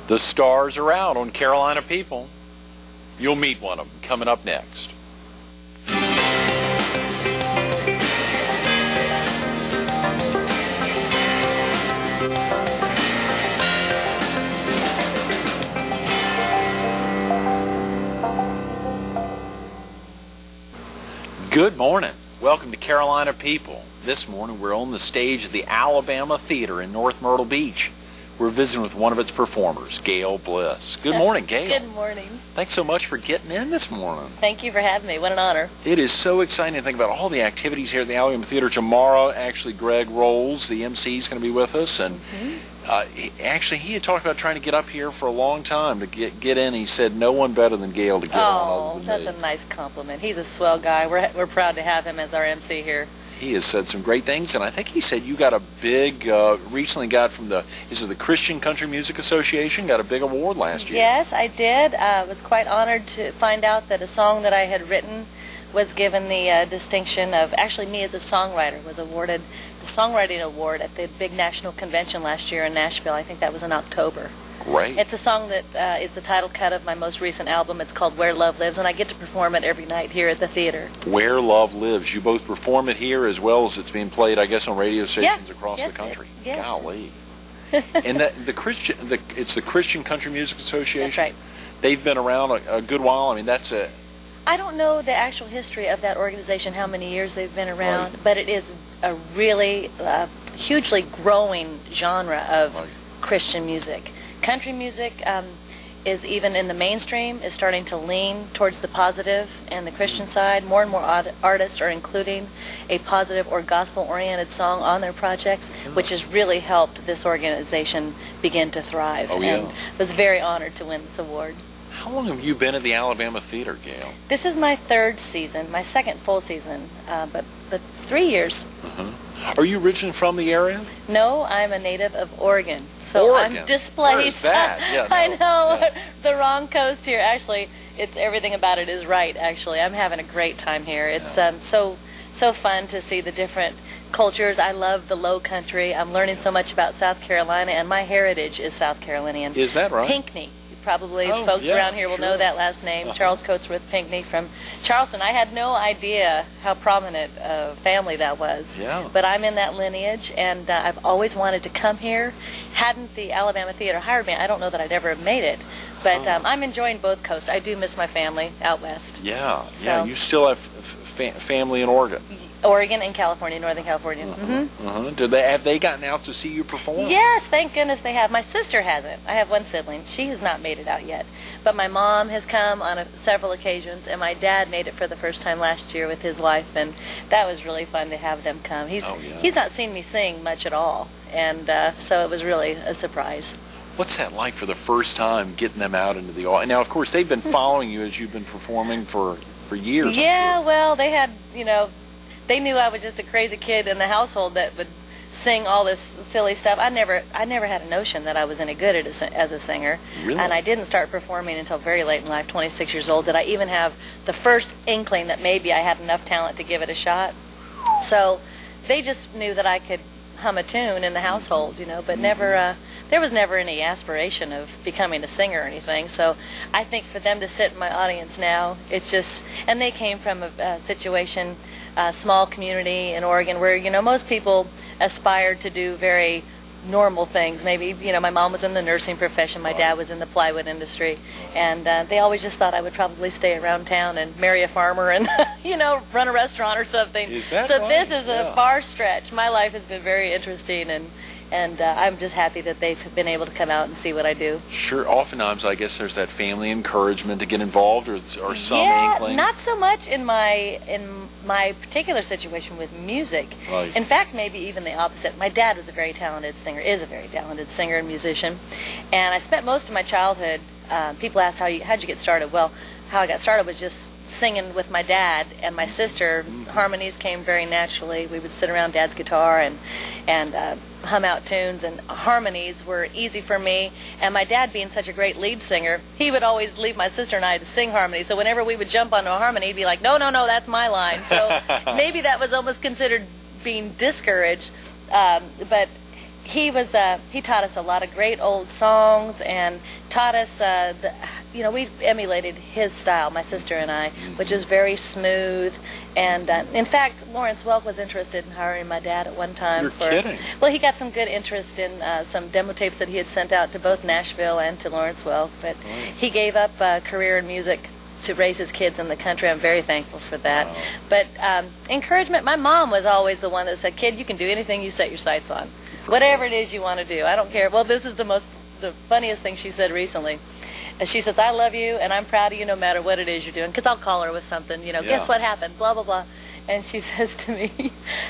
The stars are out on Carolina People. You'll meet one of them coming up next. Good morning. Welcome to Carolina People. This morning we're on the stage of the Alabama Theater in North Myrtle Beach. We're visiting with one of its performers, Gail Bliss. Good morning, Gail. Good morning. Thanks so much for getting in this morning. Thank you for having me. What an honor. It is so exciting to think about all the activities here at the Alabama Theater. Tomorrow, actually, Greg Rolls, the MC, is going to be with us. And he had talked about trying to get up here for a long time to get in. He said no one better than Gail to get on other than that's me. a nice compliment. He's a swell guy. We're proud to have him as our MC here. He has said some great things, and I think he said you got a big, recently got from the Christian Country Music Association, got a big award last year. Yes, I did. I was quite honored to find out that a song that I had written was given the distinction of, actually me as a songwriter, was awarded the Songwriting Award at the big national convention last year in Nashville. I think that was in October. Great. It's a song that is the title cut of my most recent album. It's called Where Love Lives, and I get to perform it every night here at the theater. Where Love Lives. You both perform it here as well as it's being played, I guess, on radio stations across the country. Yes. Golly. And it's the Christian Country Music Association? That's right. They've been around a good while. I mean, I don't know the actual history of that organization, how many years they've been around, but it is a really hugely growing genre of Christian music. Country music is, even in the mainstream, is starting to lean towards the positive and the Christian side. More and more artists are including a positive or gospel-oriented song on their projects, which has really helped this organization begin to thrive. Oh, yeah. And was very honored to win this award. How long have you been at the Alabama Theater, Gail? This is my third season, my second full season, but 3 years. Are you originally from the area? No, I'm a native of Oregon. So Oregon. I'm displaced. Where is that? Yeah, I know, the wrong coast here. Actually, it's everything about it is right. Actually, I'm having a great time here. It's so fun to see the different cultures. I love the Low Country. I'm learning so much about South Carolina, and my heritage is South Carolinian. Is that right? Pinckney. Probably folks around here will know that last name. Charles Coatsworth Pinckney from Charleston. I had no idea how prominent a family that was. Yeah. But I'm in that lineage, and I've always wanted to come here. Hadn't the Alabama Theater hired me, I don't know that I'd ever have made it. But I'm enjoying both coasts. I do miss my family out west. Yeah, yeah. You still have family in Oregon. Oregon and California, Northern California. Have they gotten out to see you perform? Yes, thank goodness they have. My sister hasn't. I have one sibling. She has not made it out yet. But my mom has come on several occasions, and my dad made it for the first time last year with his wife, and that was really fun to have them come. He's not seen me sing much at all, and so it was really a surprise. What's that like for the first time, getting them out into the audience? Now, of course, they've been following you as you've been performing for years. Yeah, well, they had, they knew I was just a crazy kid in the household that would sing all this silly stuff. I never had a notion that I was any good as a singer. Really? And I didn't start performing until very late in life, 26 years old. Did I even have the first inkling that maybe I had enough talent to give it a shot? So they just knew that I could hum a tune in the household, but never, there was never any aspiration of becoming a singer or anything. So I think for them to sit in my audience now, it's just, and they came from a situation, a small community in Oregon where, most people aspired to do very normal things. Maybe, my mom was in the nursing profession, my dad was in the plywood industry, and they always just thought I would probably stay around town and marry a farmer and, run a restaurant or something. Is that so right? This is a far stretch. My life has been very interesting, and I'm just happy that they've been able to come out and see what I do. Sure. Oftentimes, I guess there's that family encouragement to get involved, or some inkling. Not so much in my particular situation with music. Right. In fact, maybe even the opposite. My dad was a very talented singer, is a very talented singer and musician, and I spent most of my childhood. People ask how'd you get started? Well, how I got started was just singing with my dad and my sister. Harmonies came very naturally. We would sit around Dad's guitar and hum out tunes, and harmonies were easy for me. And my dad, being such a great lead singer, he would always leave my sister and I to sing harmonies. So whenever we would jump onto a harmony, he'd be like, no, that's my line. So maybe that was almost considered being discouraged. But he taught us a lot of great old songs and taught us we emulated his style, my sister and I, which is very smooth. And in fact, Lawrence Welk was interested in hiring my dad at one time. You're kidding. Well, he got some good interest in some demo tapes that he had sent out to both Nashville and to Lawrence Welk. But he gave up a career in music to raise his kids in the country. I'm very thankful for that. Wow. But encouragement, my mom was always the one that said, "Kid, you can do anything you set your sights on. Whatever it is you want to do. I don't care." Well, this is the funniest thing she said recently. She says, "I love you, and I'm proud of you no matter what it is you're doing." Because I'll call her with something, guess what happened, blah, blah, blah. And she says to me,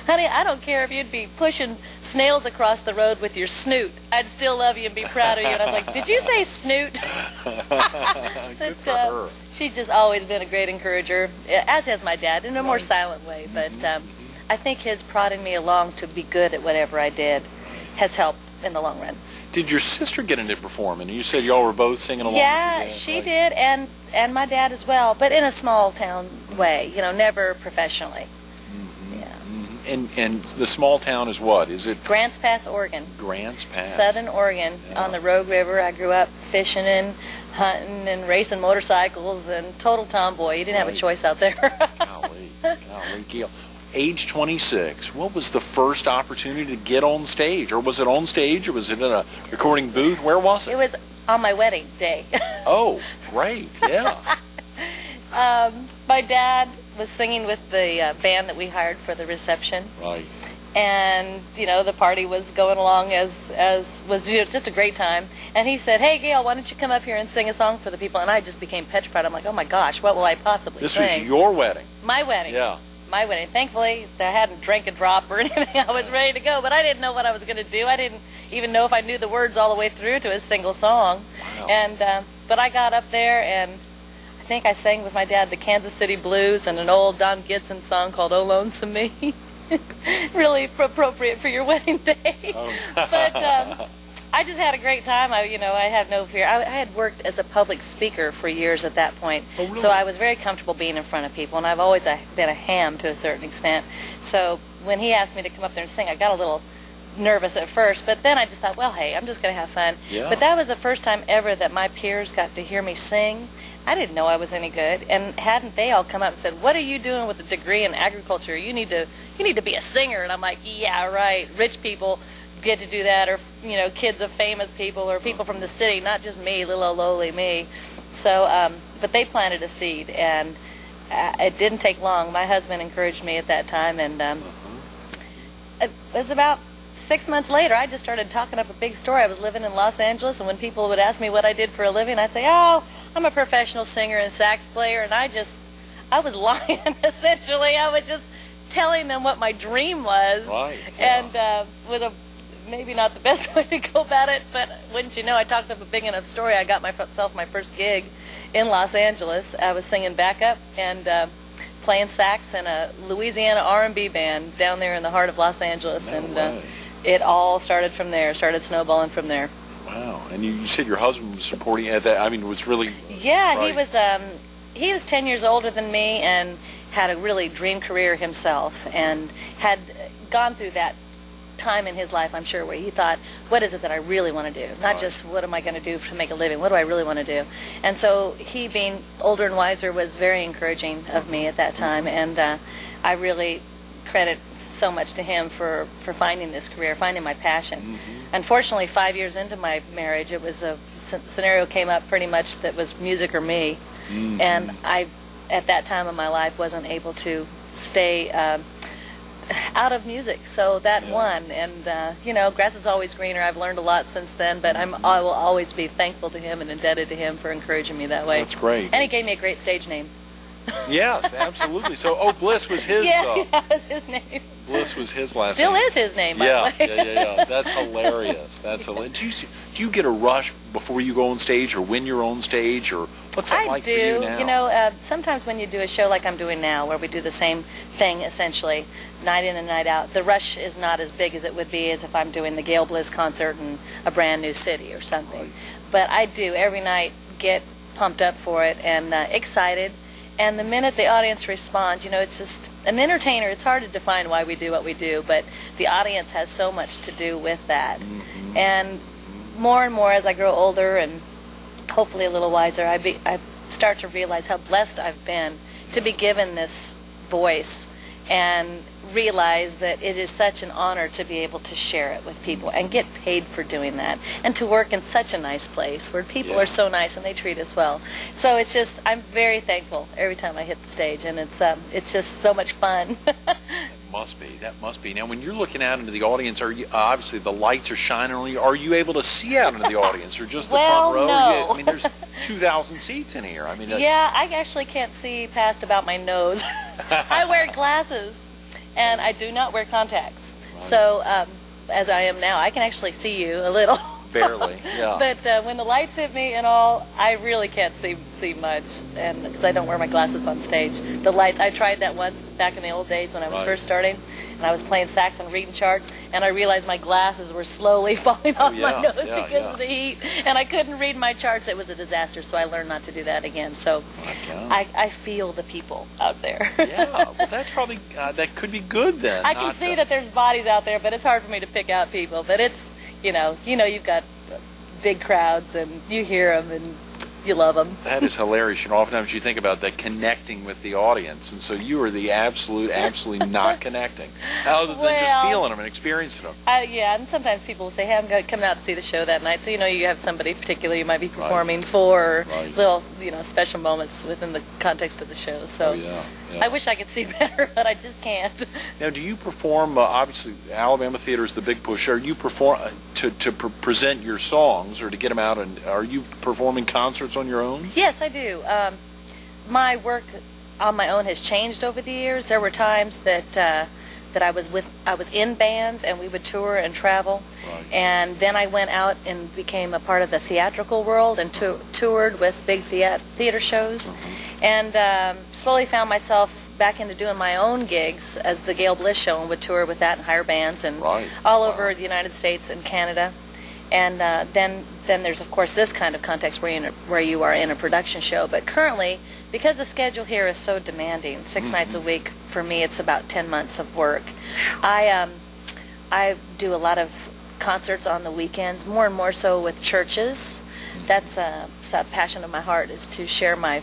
"Honey, I don't care if you'd be pushing snails across the road with your snoot. I'd still love you and be proud of you." And I'm like, "Did you say snoot?" Good for her. She's just always been a great encourager, as has my dad, in a more silent way. But I think his prodding me along to be good at whatever I did has helped in the long run. Did your sister get into performing? You said y'all were both singing along. Yeah, she did, and my dad as well, but in a small town way, never professionally. Yeah. And the small town is what? Is it? Grants Pass, Oregon. Grants Pass. Southern Oregon, on the Rogue River. I grew up fishing and hunting and racing motorcycles and total tomboy. You didn't have a choice out there. golly, Gail. Age 26, what was the first opportunity to get on stage? Or was it on stage, or was it in a recording booth? Where was it? It was on my wedding day. Oh, great, yeah. My dad was singing with the band that we hired for the reception. Right. And, the party was going along as was just a great time. And he said, "Hey, Gail, why don't you come up here and sing a song for the people?" And I just became petrified. I'm like, "Oh, my gosh, what will I possibly sing?" This was your wedding? My wedding. Yeah. My wedding. Thankfully, I hadn't drank a drop or anything. I was ready to go, but I didn't know what I was going to do. I didn't even know if I knew the words all the way through to a single song. Wow. And but I got up there, and I think I sang with my dad the Kansas City Blues and an old Don Gibson song called "Oh Lonesome Me." Really appropriate for your wedding day. Oh. But I just had a great time. I had no fear. I had worked as a public speaker for years at that point. Oh, really? So I was very comfortable being in front of people, and I've always been a ham to a certain extent. So when he asked me to come up there and sing, I got a little nervous at first, but then I just thought, well, hey, I'm just going to have fun. Yeah. But that was the first time ever that my peers got to hear me sing. I didn't know I was any good, and hadn't they all come up and said, "What are you doing with a degree in agriculture? You need to be a singer." And I'm like, "Yeah, right. Rich people get to do that, or kids of famous people, or people from the city, not just me, little old lowly me." So but they planted a seed, and it didn't take long. My husband encouraged me at that time, and it was about 6 months later I just started talking up a big story. I was living in Los Angeles, and when people would ask me what I did for a living, I'd say, "Oh, I'm a professional singer and sax player." And I was lying. Essentially, I was just telling them what my dream was. Right. Yeah. And with maybe not the best way to go about it, but wouldn't you know, I talked up a big enough story. I got myself my first gig in Los Angeles. I was singing backup and playing sax in a Louisiana R&B band down there in the heart of Los Angeles. No and way. It all started from there, started snowballing from there. Wow. And you said your husband was supporting at that. I mean, it was really... Yeah, right. He was 10 years older than me and had a really dream career himself, and had gone through that time in his life, I'm sure, where he thought, what is it that I really want to do? Not Right. just what am I going to do to make a living, what do I really want to do? And so he, being older and wiser, was very encouraging of me at that time, and I really credit so much to him for finding this career, finding my passion. Mm-hmm. Unfortunately, 5 years into my marriage, it was a scenario came up pretty much that was music or me. Mm-hmm. And I, at that time of my life, wasn't able to stay out of music, so that Yeah. won. And grass is always greener. I've learned a lot since then, but I will always be thankful to him and indebted to him for encouraging me that way. That's great. And he gave me a great stage name. Yes, absolutely. So, Bliss was his. Yeah, that was his name. Bliss was his last Still name. is his name, by Yeah, the way. yeah. That's hilarious. That's hilarious. Do you get a rush before you go on stage, or when you're on stage, or what's that like do. for you now? Sometimes when you do a show like I'm doing now, where we do the same thing essentially, night in and night out, the rush is not as big as it would be as if I'm doing the Gail Bliss concert in a brand new city or something. Right. But I do every night get pumped up for it and excited. And the minute the audience responds, you know, it's just an entertainer. It's hard to define why we do what we do, but the audience has so much to do with that. And more and more as I grow older and hopefully a little wiser, I start to realize how blessed I've been to be given this voice and realize that it is such an honor to be able to share it with people and get paid for doing that, and to work in such a nice place where people are so nice and they treat us well. So it's just, I'm very thankful every time I hit the stage, and it's just so much fun. That must be. Now, when you're looking out into the audience, are you obviously the lights are shining on you? Are you able to see out into the audience, or just the front row? No. I mean, there's 2,000 seats in here. I mean, yeah, I actually can't see past about my nose. I wear glasses, and I do not wear contacts. Right. So, as I am now, I can actually see you a little. Barely, yeah. But when the lights hit me and all, I really can't see much, and because I don't wear my glasses on stage. The lights, I tried that once back in the old days when I was first starting, and I was playing sax and reading charts, and I realized my glasses were slowly falling off my nose because of the heat, and I couldn't read my charts. It was a disaster, so I learned not to do that again. So I feel the people out there. Yeah, well, that's probably, that could be good then. I can see that there's bodies out there, but it's hard for me to pick out people. But it's, you know, you've got big crowds, and you hear them, and you love them. That is hilarious. You know, oftentimes you think about that connecting with the audience, and so you are the absolutely not connecting, other than just feeling them and experiencing them. Yeah, and sometimes people will say, hey, I'm coming out to see the show that night, so you know you have somebody particular you might be performing for, or little, you know, special moments within the context of the show. So I wish I could see better, but I just can't. Now, do you perform, obviously, Alabama Theater is the big push. Are you perform to present your songs, or to get them out, and are you performing concerts on your own? Yes, I do. My work on my own has changed over the years. There were times that I was in bands, and we would tour and travel. And then I went out and became a part of the theatrical world and toured with big theater shows. And slowly found myself back into doing my own gigs as the Gail Bliss Show, and would tour with that and hire bands and all over the United States and Canada. And then there's, of course, this kind of context where you are in a production show. But currently, because the schedule here is so demanding, 6 nights a week, for me it's about 10 months of work. I do a lot of concerts on the weekends, more and more so with churches. That's a passion of my heart, is to share my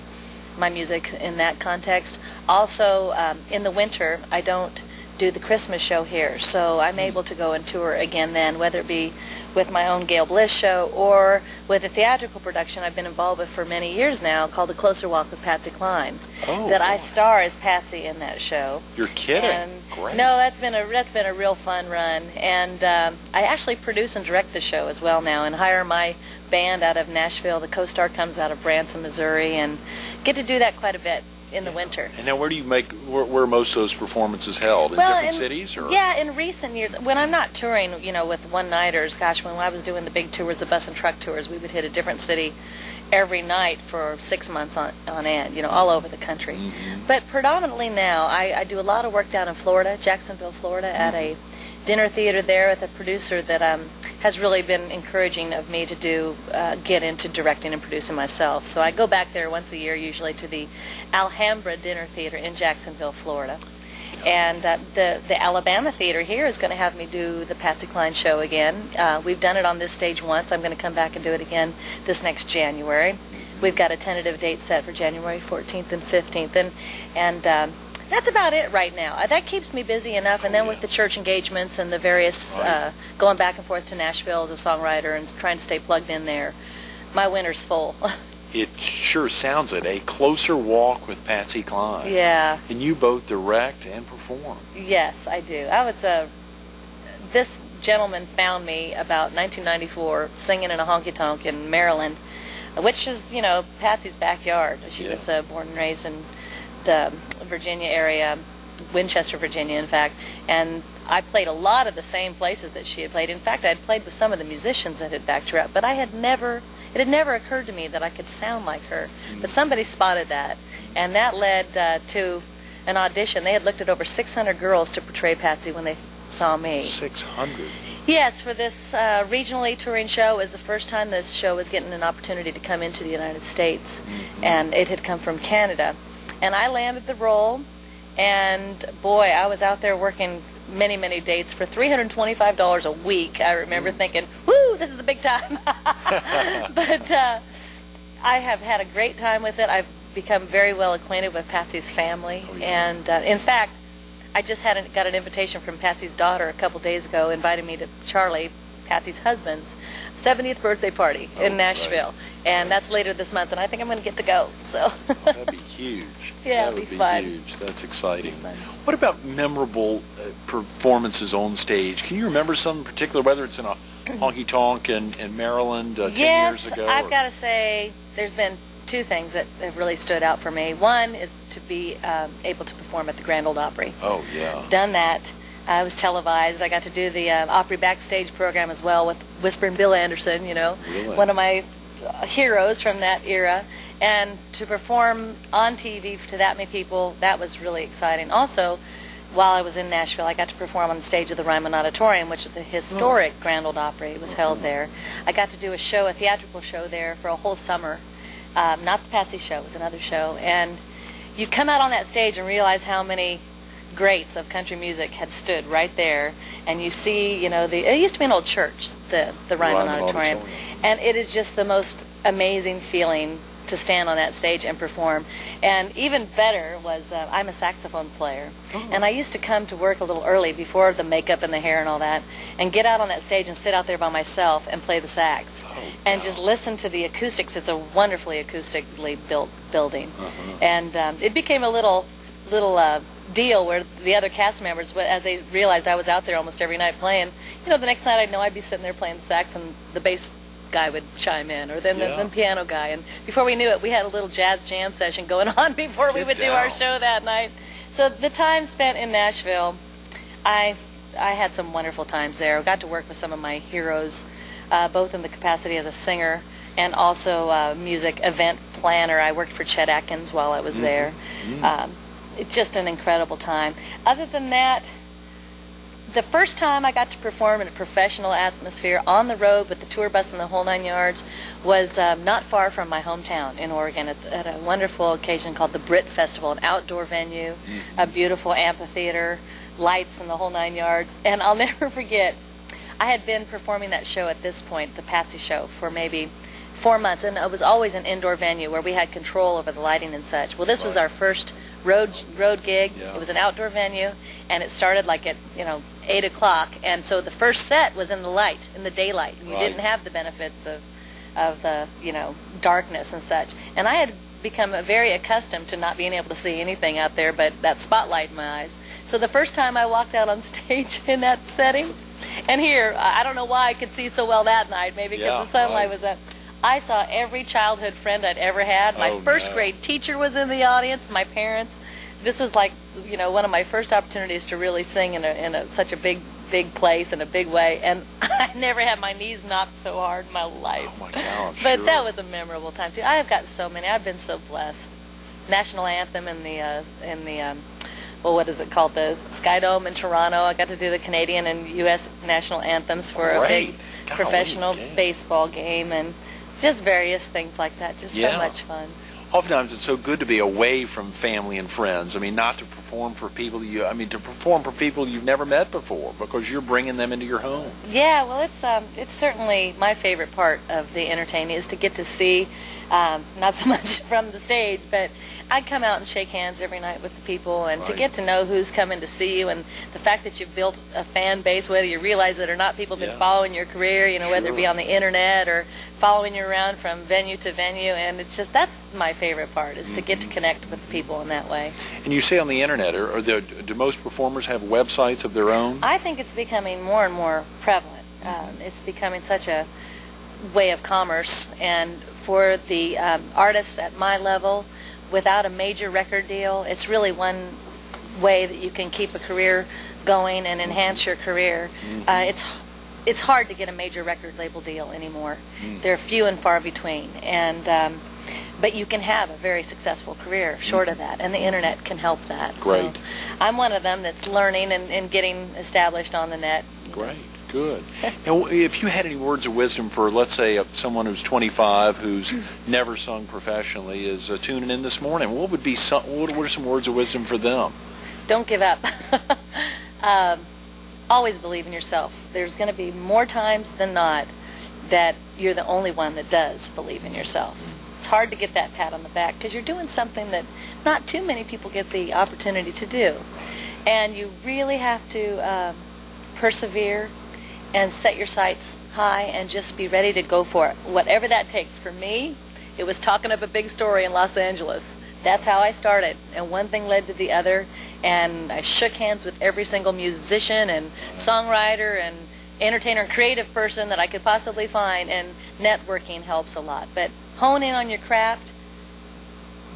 music in that context. Also, in the winter, I don't do the Christmas show here, so I'm able to go and tour again then, whether it be with my own Gail Bliss show or with a theatrical production I've been involved with for many years now called The Closer Walk with Patsy Cline. I star as Patsy in that show. You're kidding? And great. No, that's been a real fun run, and I actually produce and direct the show as well now, and hire my band out of Nashville. The co-star comes out of Branson, Missouri, and get to do that quite a bit in the winter. And now, where are most of those performances held? In different cities? Or? Yeah, in recent years, when I'm not touring, you know, with one-nighters, gosh, when I was doing the big tours, the bus and truck tours, we would hit a different city every night for 6 months on end, you know, all over the country. But predominantly now, I do a lot of work down in Florida, Jacksonville, Florida, at a dinner theater there with a producer that has really been encouraging of me to get into directing and producing myself. So I go back there once a year, usually to the Alhambra Dinner Theater in Jacksonville, Florida. And the Alabama Theater here is going to have me do the Patsy Cline show again. We've done it on this stage once. I'm going to come back and do it again this next January. We've got a tentative date set for January 14th and 15th. And that's about it right now. That keeps me busy enough. And then with the church engagements and the various going back and forth to Nashville as a songwriter and trying to stay plugged in there, my winter's full. It sure sounds it. A Closer Walk with Patsy Cline. Yeah. And you both direct and perform. Yes, I do. This gentleman found me about 1994 singing in a honky-tonk in Maryland, which is, you know, Patsy's backyard. She was born and raised in the Virginia area, Winchester, Virginia, in fact. And I played a lot of the same places that she had played. In fact, I had played with some of the musicians that had backed her up, but it had never occurred to me that I could sound like her. But somebody spotted that, and that led to an audition. They had looked at over 600 girls to portray Patsy when they saw me. 600? Yes, for this regionally touring show. It was the first time this show was getting an opportunity to come into the United States, and it had come from Canada. And I landed the role, and boy, I was out there working many, many dates for $325 a week. I remember thinking, woo, this is a big time. But I have had a great time with it. I've become very well acquainted with Patsy's family. Oh, yeah. And in fact, I just got an invitation from Patsy's daughter a couple days ago, inviting me to Charlie, Patsy's husband's 70th birthday party in Nashville. Right. And that's later this month, and I think I'm going to get to go. So That'd be huge. Yeah, that it'll would be fun. Huge. That's exciting. Fun. What about memorable performances on stage? Can you remember some in particular, whether it's in a honky tonk in Maryland 10 years ago? I've got to say there's been two things that have really stood out for me. One is to be able to perform at the Grand Ole Opry. Oh, yeah. Done that. I was televised. I got to do the Opry backstage program as well with Whispering Bill Anderson, Really? one of my heroes from that era. And to perform on TV to that many people, that was really exciting. Also, while I was in Nashville, I got to perform on the stage of the Ryman Auditorium, which is the historic Grand Ole Opry. Was held there. I got to do a theatrical show there for a whole summer. Not the Patsy show, it was another show. And you'd come out on that stage and realize how many greats of country music had stood right there. And you see, it used to be an old church, the Ryman Auditorium. And it is just the most amazing feeling to stand on that stage and perform. And even better was, I'm a saxophone player. And I used to come to work a little early before the makeup and the hair and all that, and get out on that stage and sit out there by myself and play the sax. And just listen to the acoustics. It's a wonderfully acoustically built building. And it became a little deal where the other cast members, as they realized I was out there almost every night playing, the next night I'd know I'd be sitting there playing the sax and the bass guy would chime in, or then the piano guy. And before we knew it, we had a little jazz jam session going on before we would do our show that night. So the time spent in Nashville, I had some wonderful times there. I got to work with some of my heroes, both in the capacity as a singer and also music event planner. I worked for Chet Atkins while I was there. It's just an incredible time. Other than that, the first time I got to perform in a professional atmosphere on the road with the tour bus and the whole 9 yards was not far from my hometown in Oregon at a wonderful occasion called the Brit Festival, an outdoor venue, a beautiful amphitheater, lights and the whole 9 yards. And I'll never forget, I had been performing that show at this point, the Patsy show, for maybe 4 months, and it was always an indoor venue where we had control over the lighting and such. Well, this was our first road gig. It was an outdoor venue, and it started like at 8 o'clock, and so the first set was in the light, in the daylight. You didn't have the benefits of the darkness and such. And I had become very accustomed to not being able to see anything out there but that spotlight in my eyes. So the first time I walked out on stage in that setting, and here, I don't know why I could see so well that night, maybe because the sunlight was up. I saw every childhood friend I'd ever had. My first grade teacher was in the audience, my parents. This was like, one of my first opportunities to really sing in such a big place in a big way, and I never had my knees knocked so hard in my life. Oh my God, but that was a memorable time too. I have got so many. I've been so blessed. National anthem in the what is it called? The Sky Dome in Toronto. I got to do the Canadian and U.S. national anthems for a big professional baseball game, and just various things like that. Just so much fun. Oftentimes it's so good to be away from family and friends. I mean, not to perform for people to perform for people you've never met before, because you're bringing them into your home. Yeah, well, it's certainly my favorite part of the entertaining is to get to see, not so much from the stage, but I'd come out and shake hands every night with the people, and to get to know who's coming to see you, and the fact that you've built a fan base, whether you realize it or not. People have been following your career, whether it be on the internet or following you around from venue to venue, and it's just, that's my favorite part, is to get to connect with people in that way. And you say on the internet, do most performers have websites of their own? I think it's becoming more and more prevalent. It's becoming such a way of commerce, and for the artists at my level, without a major record deal, it's really one way that you can keep a career going and enhance your career. It's hard to get a major record label deal anymore. They're few and far between, and but you can have a very successful career short of that, and the internet can help that. Great. So I'm one of them that's learning and getting established on the net. Great. Good. And if you had any words of wisdom for, let's say, someone who's 25 who's never sung professionally is tuning in this morning, what would be what are some words of wisdom for them? Don't give up. Always believe in yourself. There's going to be more times than not that you're the only one that does believe in yourself. It's hard to get that pat on the back because you're doing something that not too many people get the opportunity to do. And you really have to persevere and set your sights high and just be ready to go for it. Whatever that takes. For me, it was talking up a big story in Los Angeles. That's how I started. And one thing led to the other. And I shook hands with every single musician and songwriter and entertainer and creative person that I could possibly find. And networking helps a lot. But hone in on your craft.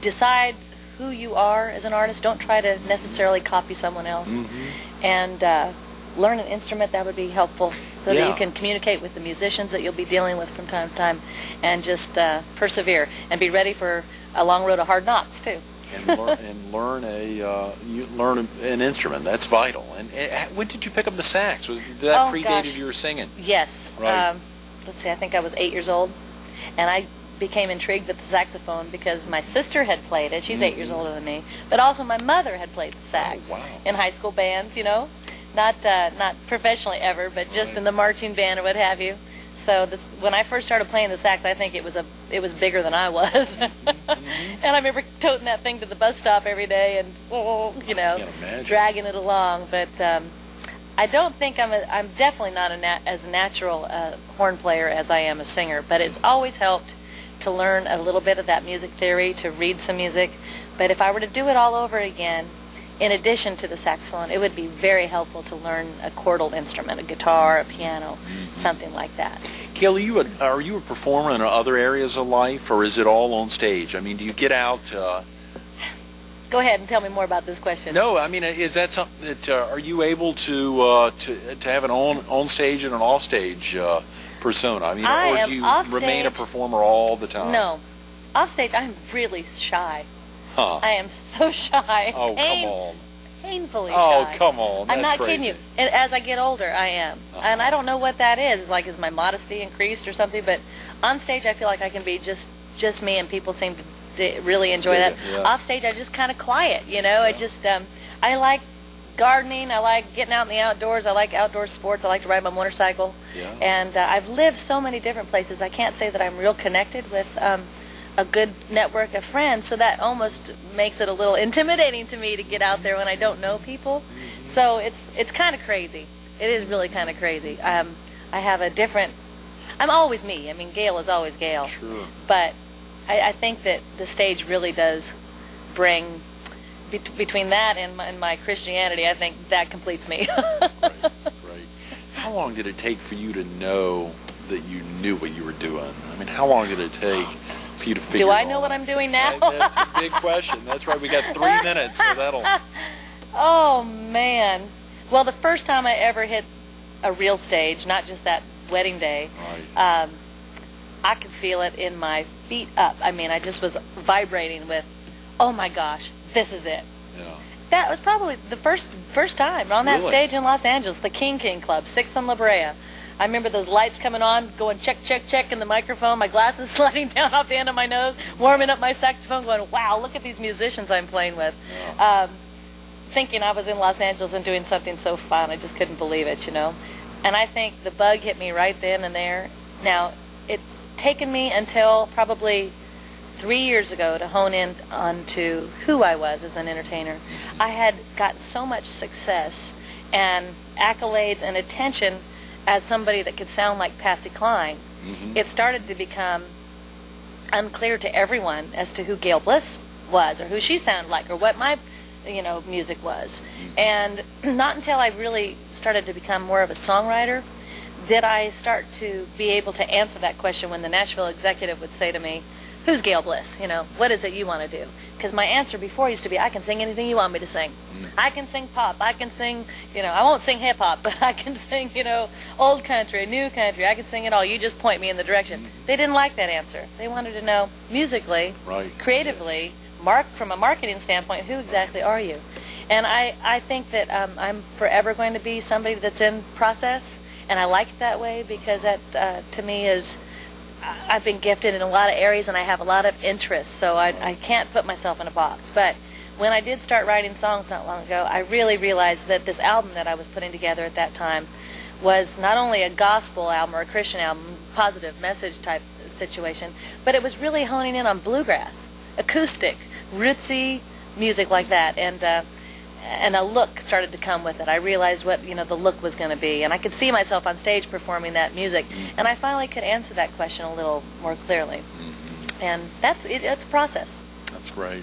Decide who you are as an artist. Don't try to necessarily copy someone else. And learn an instrument. That would be helpful so that you can communicate with the musicians that you'll be dealing with from time to time, and just persevere and be ready for a long road of hard knocks too. And learn an instrument. That's vital. And when did you pick up the sax? Did that predated your singing? Yes. Right. Let's see. I think I was 8 years old, and I became intrigued with the saxophone because my sister had played it. She's 8 years older than me, but also my mother had played the sax in high school bands. You know. Not professionally ever, but just in the marching band or what have you. So when I first started playing the sax, I think it was bigger than I was. And I remember toting that thing to the bus stop every day and, you know, dragging it along. But I don't think I'm definitely not as natural horn player as I am a singer. But it's always helped to learn a little bit of that music theory, to read some music. But if I were to do it all over again, in addition to the saxophone, it would be very helpful to learn a chordal instrument, a guitar, a piano, something like that. Gail, are you a performer in other areas of life, or is it all on stage? I mean, do you get out? Go ahead and tell me more about this question. No, I mean, is that something that are you able to have an on stage and an off stage persona? I mean, or do you remain a performer all the time? No, off stage I'm really shy. Huh. I am so shy. Oh, come on. Painfully shy. Oh, come on. I'm not crazy. kidding you. And as I get older, I am. And I don't know what that is. Like, is my modesty increased or something? But on stage, I feel like I can be just me, and people seem to really enjoy that. Yeah. Off stage, I'm just kind of quiet, you know. I just, I like gardening. I like getting out in the outdoors. I like outdoor sports. I like to ride my motorcycle. Yeah. And I've lived so many different places. I can't say that I'm real connected with a good network of friends, so that almost makes it a little intimidating to me to get out there when I don't know people. So it's kind of crazy. It is really kind of crazy. I have a different. I'm always me. I mean, Gail is always Gail. Sure. But I think that the stage really does bring between that and my Christianity. I think that completes me. Right. How long did it take for you to know that you knew what you were doing? I mean, how long did it take? Do I know what I'm doing now? That's a big question. That's right. We got 3 minutes, so that'll. Oh man. Well, the first time I ever hit a real stage, not just that wedding day, Right. I could feel it in my feet up. I mean, I just was vibrating with, oh my gosh, this is it. Yeah. That was probably the first time on that stage in Los Angeles, the King Club, 6th and La Brea. I remember those lights coming on, going check, check, check in the microphone, my glasses sliding down off the end of my nose, warming up my saxophone, going, wow, look at these musicians I'm playing with. Yeah. Thinking I was in Los Angeles and doing something so fun. I just couldn't believe it, you know. And I think the bug hit me right then and there. Now, it's taken me until probably 3 years ago to hone in onto who I was as an entertainer. I had gotten so much success and accolades and attention as somebody that could sound like Patsy Cline. It started to become unclear to everyone as to who Gail Bliss was, or who she sounded like, or what my music was. And not until I really started to become more of a songwriter did I start to be able to answer that question when the Nashville executive would say to me, who's Gail Bliss? You know, what is it you want to do? Because my answer before used to be, I can sing anything you want me to sing. I can sing pop. I can sing, I won't sing hip hop, but I can sing, old country, new country. I can sing it all. You just point me in the direction. They didn't like that answer. They wanted to know musically, creatively, from a marketing standpoint, who exactly are you? And I think that I'm forever going to be somebody that's in process, And I like it that way because that, to me, is, I've been gifted in a lot of areas and I have a lot of interests, so I can't put myself in a box. But when I did start writing songs not long ago, I really realized that this album that I was putting together at that time was not only a gospel album or a Christian album, positive message type situation, but it was really honing in on bluegrass, acoustic, rootsy music like that, and a look started to come with it. I realized what the look was going to be, and I could see myself on stage performing that music, and I finally could answer that question a little more clearly. And that's it. It's a process. That's great.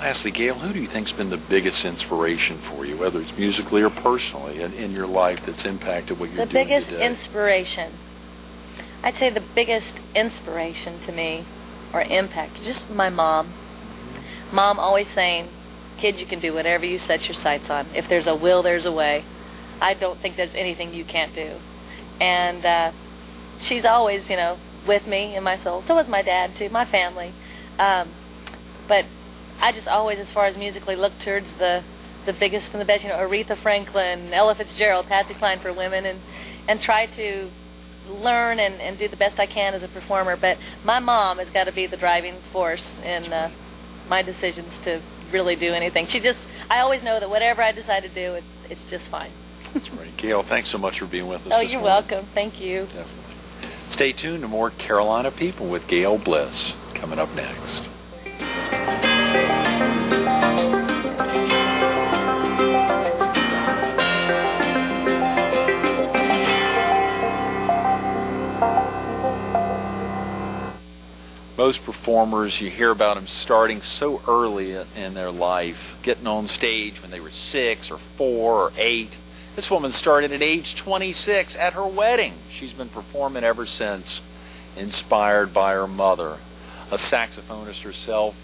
Lastly, Gail, who do you think's been the biggest inspiration for you, whether it's musically or personally, in your life that's impacted what you're doing today? The biggest inspiration, I'd say the biggest inspiration to me, or impact, just my mom. Mom always saying, kid, you can do whatever you set your sights on. If there's a will, there's a way. I don't think there's anything you can't do. And she's always, with me in my soul. So was my dad, too, my family. But I just always, as far as musically, look towards the biggest and the best, Aretha Franklin, Ella Fitzgerald, Patsy Cline for women, and try to learn and do the best I can as a performer. But my mom has got to be the driving force in my decisions to really do anything. I always know that whatever I decide to do, it's just fine. That's right. Gail, thanks so much for being with us Oh, this you're morning. welcome. Thank you. Definitely. Stay tuned to more Carolina People with Gail Bliss coming up next. Most performers, you hear about them starting so early in their life, getting on stage when they were 6 or 4 or 8. This woman started at age 26 at her wedding. She's been performing ever since, inspired by her mother. A saxophonist herself,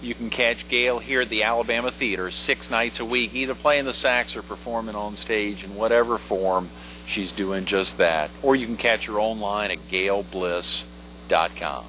you can catch Gail here at the Alabama Theater 6 nights a week, either playing the sax or performing on stage in whatever form. She's doing just that. Or you can catch her online at gailbliss.com.